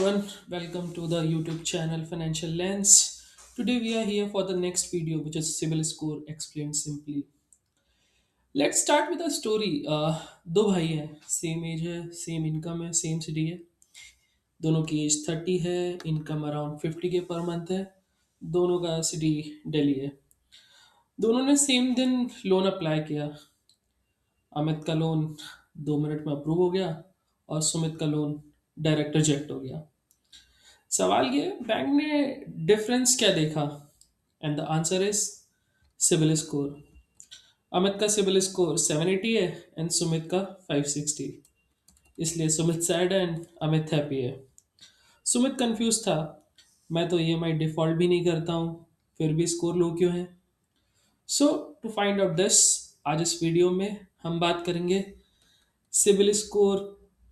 everyone, welcome to the YouTube channel Financial Lens. Today we are here for the next video, which is Civil Score Explained Simply. Let's start with a story. दो भाई हैं, same as है, same income है, same city है। दोनों की as 30 है, income around 50 के पर मंथ है। दोनों का सिटी दिल्ली है। दोनों ने सेम दिन लोन अप्लाई किया। अमित का लोन 2 मिनट में अप्रूव हो गया और सुमित का लोन डायरेक्ट रिजेक्ट हो गया। सवाल ये, बैंक ने डिफरेंस क्या देखा? And the answer is civil score. Amit का सिविल स्कोर 780 है एंड सुमित का 560। इसलिए सुमित सैड है एंड अमित हैप्पी है। सुमित कंफ्यूज था, मैं तो ईएमआई डिफॉल्ट भी नहीं करता हूँ, फिर भी स्कोर लो क्यों है? सो टू फाइंड आउट दिस, आज इस वीडियो में हम बात करेंगे सिबिल स्कोर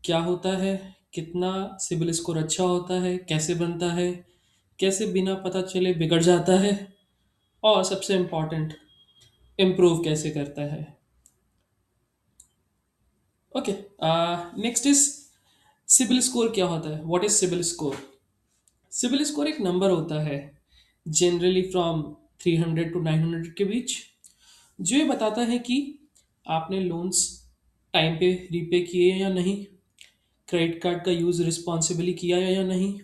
क्या होता है, कितना सिबिल स्कोर अच्छा होता है, कैसे बनता है, कैसे बिना पता चले बिगड़ जाता है, और सबसे इम्पोर्टेंट इम्प्रूव कैसे करता है। Okay, next is CIBIL score क्या होता है। What is CIBIL score? CIBIL score एक नंबर होता है, जनरली फ्रॉम 300 टू 900 के बीच, जो ये बताता है कि आपने लोन्स टाइम पे रीपे किए या नहीं, क्रेडिट कार्ड का यूज़ रिस्पॉन्सिबली किया या नहीं,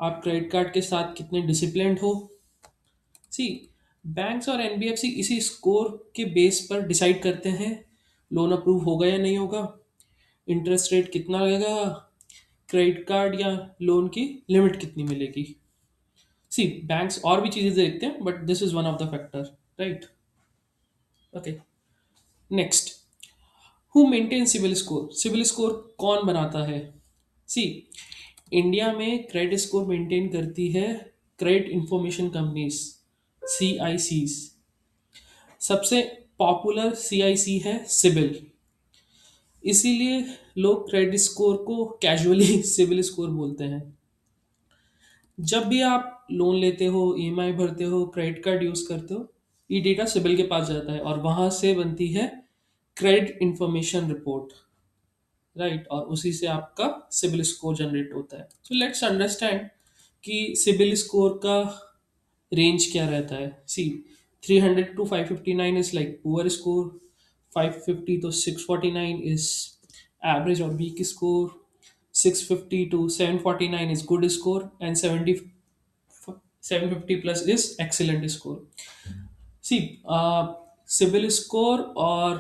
आप क्रेडिट कार्ड के साथ कितने डिसिप्लिन्ड हो। सी, बैंक्स और एनबीएफसी इसी स्कोर के बेस पर डिसाइड करते हैं लोन अप्रूव होगा या नहीं होगा, इंटरेस्ट रेट कितना लगेगा, क्रेडिट कार्ड या लोन की लिमिट कितनी मिलेगी। सी, बैंक्स और भी चीज़ें देखते हैं but this is one of the factor, right? Okay, next, who maintain civil score? Civil score कौन बनाता है? सी, इंडिया में क्रेडिट स्कोर मेंटेन करती है credit information companies, C I Cs. सबसे पॉपुलर सी आई सी है सिबिल। इसीलिए लोग क्रेडिट स्कोर को कैजुअली सिविल स्कोर बोलते हैं। जब भी आप लोन लेते हो, ईएमआई भरते हो, क्रेडिट कार्ड यूज करते हो, ये डेटा सिबिल के पास जाता है और वहां से बनती है क्रेडिट इंफॉर्मेशन रिपोर्ट, राइट? और उसी से आपका सिबिल स्कोर जनरेट होता है। सो लेट्स अंडरस्टैंड कि सिबिल स्कोर का रेंज क्या रहता है। See, 300 to 559 is like poor score, 550 to 649 is average और weak score, 650 to 749 is good score, and 750 plus is excellent score. See, civil score और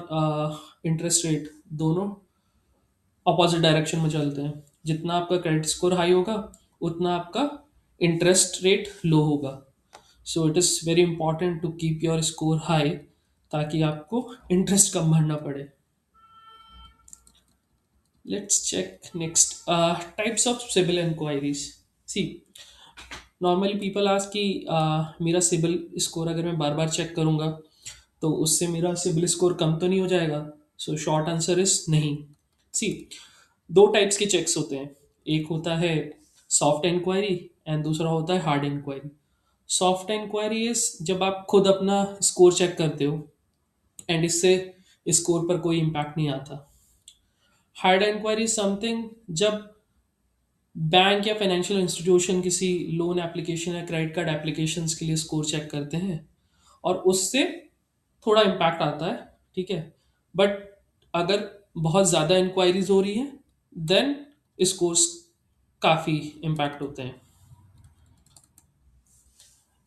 interest rate दोनों अपोजिट डायरेक्शन में चलते हैं। जितना आपका क्रेडिट स्कोर हाई होगा उतना आपका इंटरेस्ट रेट लो होगा। So it is very important to keep your score high ताकि आपको इंटरेस्ट कम भरना पड़े। Let's check next. Types of civil inquiries. See, normally people ask कि मेरा सिबिल स्कोर अगर मैं बार बार चेक करूंगा तो उससे मेरा सिबिल स्कोर कम तो नहीं हो जाएगा? सो शॉर्ट आंसर इज नहीं। सी, दो टाइप्स के चेक्स होते हैं, एक होता है सॉफ्ट इंक्वायरी एंड दूसरा होता है hard inquiry. Soft inquiry is जब आप खुद अपना स्कोर चेक करते हो एंड इससे स्कोर पर कोई इम्पैक्ट नहीं आता। हार्ड इंक्वायरी समथिंग जब बैंक या फाइनेंशियल इंस्टीट्यूशन किसी लोन एप्लीकेशन या क्रेडिट कार्ड एप्लीकेशंस के लिए स्कोर चेक करते हैं और उससे थोड़ा इम्पैक्ट आता है, ठीक है? बट अगर बहुत ज़्यादा इंक्वायरीज हो रही हैं देन स्कोर्स काफ़ी इम्पैक्ट होते हैं।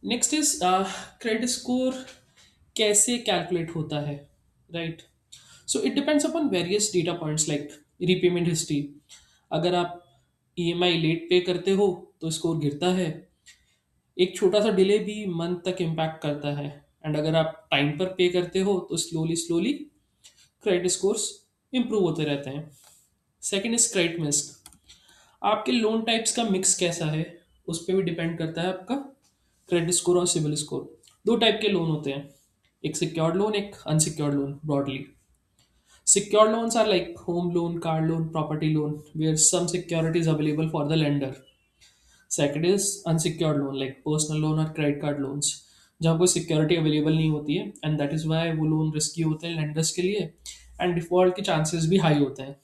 नेक्स्ट इज क्रेडिट स्कोर कैसे कैलकुलेट होता है, right? So it depends upon various data points like repayment history. अगर आप ईएमआई लेट पे करते हो तो स्कोर गिरता है। एक छोटा सा डिले भी मंथ तक इम्पैक्ट करता है। एंड अगर आप टाइम पर पे करते हो तो slowly slowly credit scores improve होते रहते हैं। Second is credit risk. आपके लोन टाइप्स का मिक्स कैसा है उस पर भी डिपेंड करता है आपका क्रेडिट स्कोर और सिबिल स्कोर। दो टाइप के लोन होते हैं, एक सिक्योर्ड लोन, एक unsecured loan. Broadly, secured loans are like home loan, car loan, property loan, where some security is available for the lender. Second is unsecured loan like personal loan और credit card loans, जहाँ कोई security available नहीं होती है and that is why वो loan risky होते हैं lenders के लिए एंड डिफॉल्ट के चांसेस भी हाई होते हैं।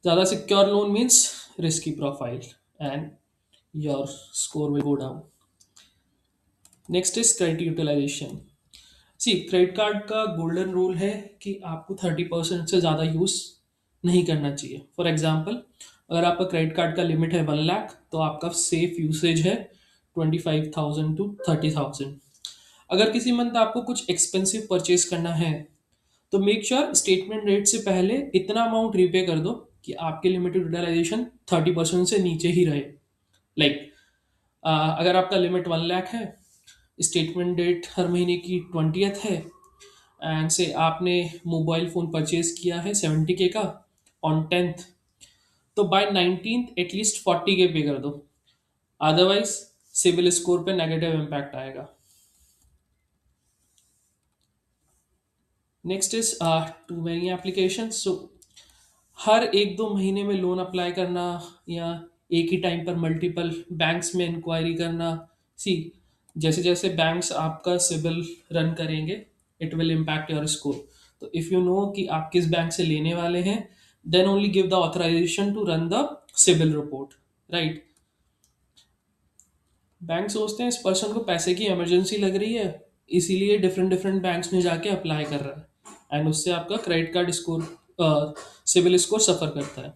ज़्यादा secure loan means risky profile, and your score will go down. Next is credit utilization. See credit card का गोल्डन रूल है कि आपको 30% से ज़्यादा यूज़ नहीं करना चाहिए। फॉर एग्जांपल, अगर आपका क्रेडिट कार्ड का लिमिट है 1 लाख, तो आपका सेफ यूसेज है 25,000 to 30,000। अगर किसी मंथ आपको कुछ एक्सपेंसिव परचेज करना है, तो मेक श्योर स्टेटमेंट डेट से पहले इतना अमाउंट रीपे कर दो कि आपके लिमिटेड यूटिलाइजेशन 30% से नीचे ही रहे। लाइक अगर आपका लिमिट 1 लाख है, स्टेटमेंट डेट हर महीने की 20th है, एंड से आपने मोबाइल फ़ोन परचेज किया है 70K का ऑन 10th, तो bye 19th at least 40K pay कर दो, अदरवाइज सिविल स्कोर पे नेगेटिव इम्पैक्ट आएगा। Next is too many application. So हर 1-2 महीने में लोन अप्लाई करना, या एक ही टाइम पर मल्टीपल बैंक्स में इंक्वायरी करना। सी जैसे जैसे बैंक्स आपका सिबिल रन करेंगे, it will impact your score. तो इफ़ यू नो कि आप किस बैंक से लेने वाले हैं, then only give the authorisation to run the CIBIL report, right. Bank सोचते हैं इस पर्सन को पैसे की इमरजेंसी लग रही है, इसीलिए डिफरेंट डिफरेंट बैंक्स में जाके अप्लाई कर रहा है, एंड उससे आपका credit card score, civil score suffer करता है।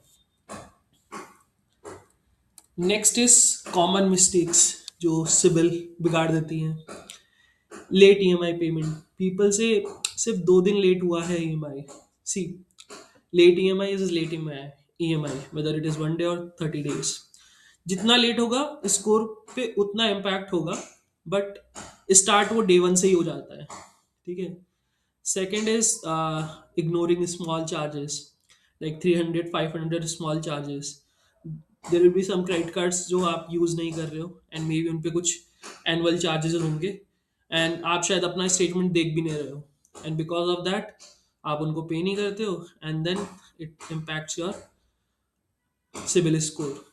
नेक्स्ट इज कॉमन मिस्टेक्स जो सिबिल बिगाड़ देती हैं। लेट ईएमआई पेमेंट, पीपल से सिर्फ 2 दिन लेट हुआ है EMI. See late EMI is late EMI whether it is 1 day और 30 days। जितना लेट होगा स्कोर पे उतना इम्पैक्ट होगा, बट स्टार्ट वो डे 1 से ही हो जाता है, ठीक है। Second is ignoring small charges, like 300-500 small charges. There will be some credit cards जो आप यूज़ नहीं कर रहे हो, एंड मे बी उन पे कुछ एनुअल चार्जेस होंगे, एंड आप शायद अपना स्टेटमेंट देख भी नहीं रहे हो, एंड बिकॉज ऑफ दैट आप उनको पे नहीं करते हो, and then it impacts your CIBIL score.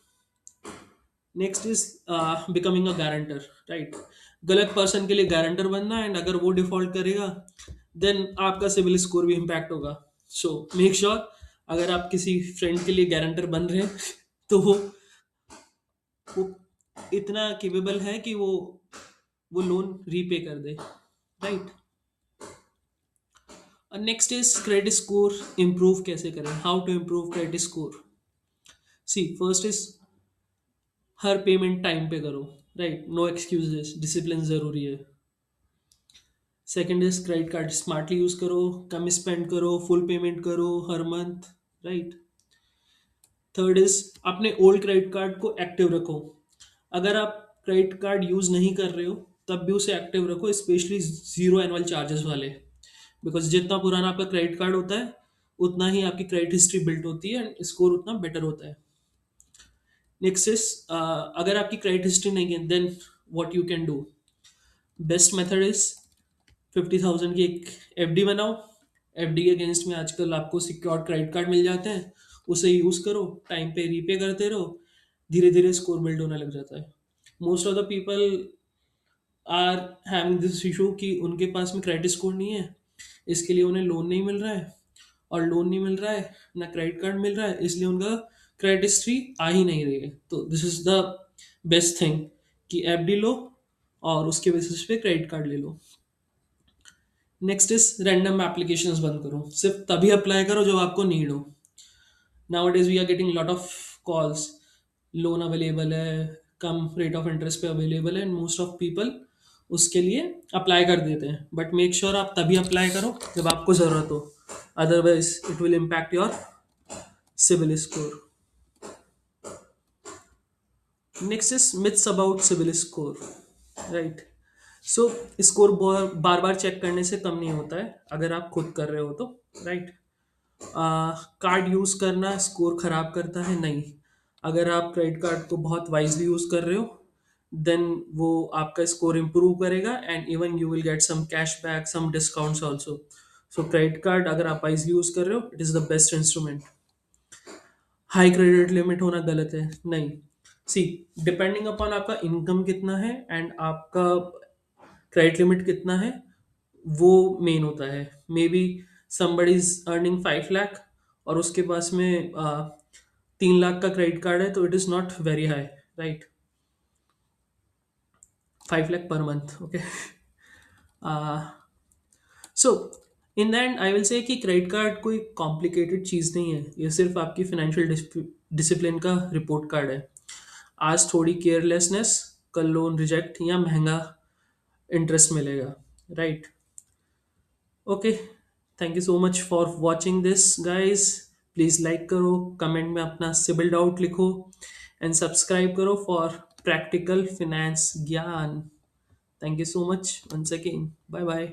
Next is becoming a guarantor, right. गलत पर्सन के लिए गारंटर बनना, एंड अगर वो डिफॉल्ट करेगा देन आपका सिविल स्कोर भी इम्पैक्ट होगा। सो मेक श्योर अगर आप किसी फ्रेंड के लिए गारंटर बन रहे हैं तो वो इतना केपेबल है कि वो लोन रीपे कर दे, right. Next is credit score improve कैसे करें, how to improve credit score. See first is हर पेमेंट टाइम पे करो, राइट, नो एक्सक्यूजेस, डिसिप्लिन जरूरी है। Second is credit card smartly use करो, कम स्पेंड करो, फुल पेमेंट करो हर मंथ, राइट। थर्ड इज अपने ओल्ड क्रेडिट कार्ड को एक्टिव रखो। अगर आप क्रेडिट कार्ड यूज नहीं कर रहे हो तब भी उसे एक्टिव रखो, स्पेशली जीरो एनुअल चार्जेस वाले, बिकॉज जितना पुराना आपका क्रेडिट कार्ड होता है उतना ही आपकी क्रेडिट हिस्ट्री बिल्ड होती है, एंड स्कोर उतना बेटर होता है। नेक्स्ट इज अगर आपकी क्रेडिट हिस्ट्री नहीं है, then what you can do, best method is 50,000 की एक एफडी बनाओ। एफडी के अगेंस्ट में आजकल आपको सिक्योर्ड क्रेडिट कार्ड मिल जाते हैं, उसे यूज़ करो, टाइम पे रीपे करते रहो, धीरे धीरे स्कोर बिल्ड होने लग जाता है। Most of the people are having this issue कि उनके पास में क्रेडिट स्कोर नहीं है, इसके लिए उन्हें लोन नहीं मिल रहा है, और लोन नहीं मिल रहा है ना क्रेडिट कार्ड मिल रहा है, इसलिए उनका क्रेडिट हिस्ट्री आ ही नहीं रही है। तो this is the best thing कि एफडी लो और उसके बेसिस पे क्रेडिट कार्ड ले लो। नेक्स्ट इज रैंडम एप्लीकेशंस बंद करो, सिर्फ तभी अप्लाई करो जब आपको नीड हो। Now is we are getting lot of calls, loan available है, कम रेट ऑफ इंटरेस्ट पे अवेलेबल है, एंड मोस्ट ऑफ पीपल उसके लिए अप्लाई कर देते हैं, बट मेक श्योर आप तभी अप्लाई करो जब आपको ज़रूरत हो, otherwise it will impact your civil score. Next is myths about civil score, right. So score बार बार चेक करने से कम नहीं होता है अगर आप खुद कर रहे हो तो, राइट। कार्ड यूज करना स्कोर खराब करता है, नहीं। अगर आप क्रेडिट कार्ड को बहुत वाइजली यूज कर रहे हो देन वो आपका स्कोर इम्प्रूव करेगा, and even you will get some cashback, some discounts also. So credit card अगर आप वाइजली यूज कर रहे हो, it is the best instrument. High credit limit होना गलत है, नहीं। सी डिपेंडिंग अपॉन आपका इनकम कितना है एंड आपका क्रेडिट लिमिट कितना है, वो मेन होता है। May be somebody is earning 5 lakh और उसके पास में 3 लाख का क्रेडिट कार्ड है तो it is not very high, right? 5 lakh per month, okay. So in the and I will say कि क्रेडिट कार्ड कोई कॉम्प्लिकेटेड चीज़ नहीं है, ये सिर्फ आपकी फाइनेंशियल डिसिप्लिन का रिपोर्ट कार्ड है। आज थोड़ी केयरलेसनेस, कल लोन रिजेक्ट या महंगा इंटरेस्ट मिलेगा, right? Okay, thank you so much for watching this guys. Please like करो, कमेंट में अपना सिबिल डाउट लिखो, एंड सब्सक्राइब करो फॉर प्रैक्टिकल फिनेंस ज्ञान। Thank you so much once again, bye bye.